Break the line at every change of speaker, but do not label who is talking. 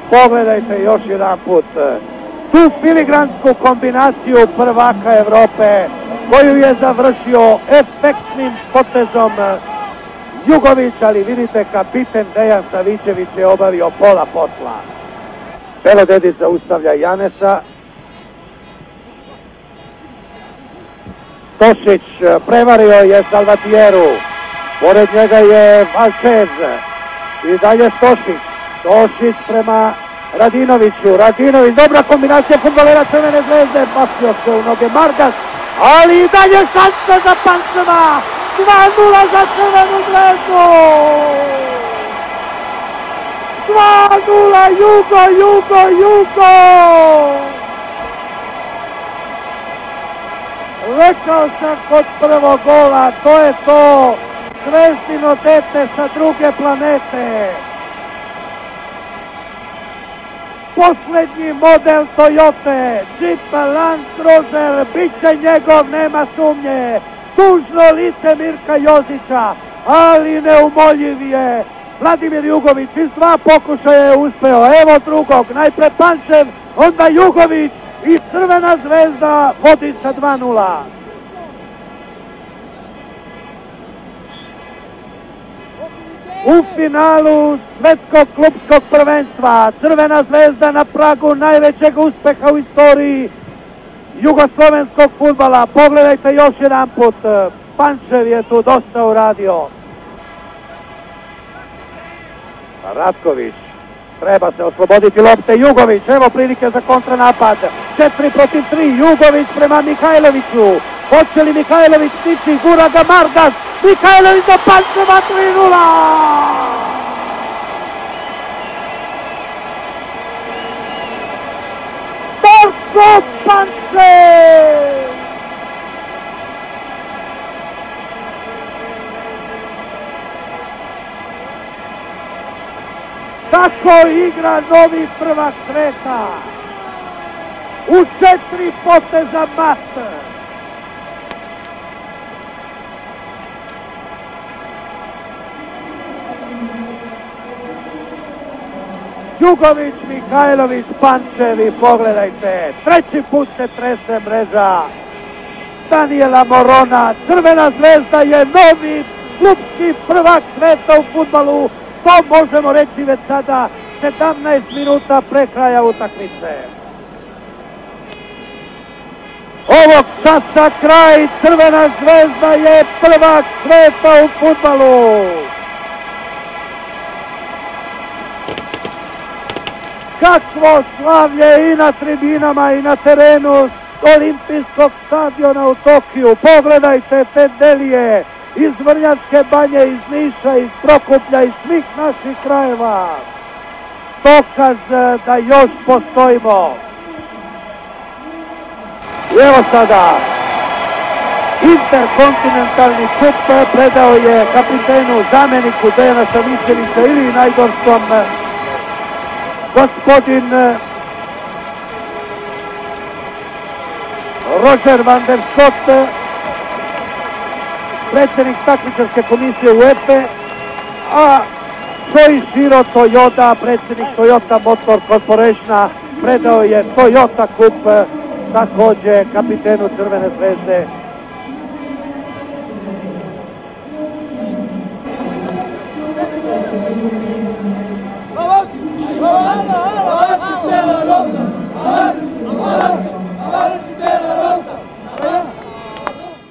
Pogledajte još jedan put tu filigransku kombinaciju prvaka Evrope koju je završio efektnim potezom Jugović, ali vidite, kapiten Dejan Savićević je obavio pola posla. Belodedić zaustavlja Janesa. Tošić prevario je Salvatieru. Pored njega je Valčez. I dalje Tošić. Tošić prema Radinoviću. Radinović, dobra kombinacija fudbalera Crvene zvezde. Basio se u noge Margas. Ali i dalje šansa za Pančeva. 2:0 za Crvenu zvezdu. 2:0, Jugo! Rekao sam kod prvog gola, to je to. Zvezdino dete sa druge planete. Posljednji model Toyote, Jeep Land Cruiser, bit će njegov, nema sumnje. Tužno lice Mirka Jozića, ali neumoljiv je Vladimir Jugović. Iz 2 pokušaja je uspeo, evo drugog, najpre Pančev, onda Jugović i Crvena zvezda vodi sa 2:0. U finalu svetskog klupskog prvenstva Crvena zvezda na pragu najvećeg uspeha u istoriji jugoslovenskog fudbala. Pogledajte još jedan put, Pančev je tu dosta uradio. Ratković, treba se osloboditi lopte. Jugović, evo prilike za kontranapad. 4 protiv 3, Jugović prema Mihajloviću. Hoće li Mihajlović stići, gura ga Margas. Mihajlović do Pančeva, 3:0. Darko Pančev! Tako igra novi prvak sveta. U 4 poteza mat. Jugović, Mihajlović, Pančev i pogledajte, 3. put se trese mreža Daniela Morona. Crvena zvezda je novi klupski prvak sveta u fudbalu. To možemo reći već sada, 17 minuta pre kraja utakmice. Ovog časa kraj, Crvena zvezda je prvak sveta u fudbalu. Kakvo slavlje i na tribinama i na terenu olimpijskog stadiona u Tokiju. Pogledajte Fendelije iz Vrnjačke Banje, iz Niša, iz Prokuplja, iz svih naših krajeva. Dokaz da još postojimo. I evo sada, Interkontinentalni kup predao je kapitenu, zamjeniku Dejana Savićevića ili najgorskom gospodin Roger van der Schot, predsjednik takmičarske komisije UEFA, a Soichiro Toyoda, predsjednik Toyota Motor Corporationa, predao je Toyota kup također kapitenu Crvene zvezde.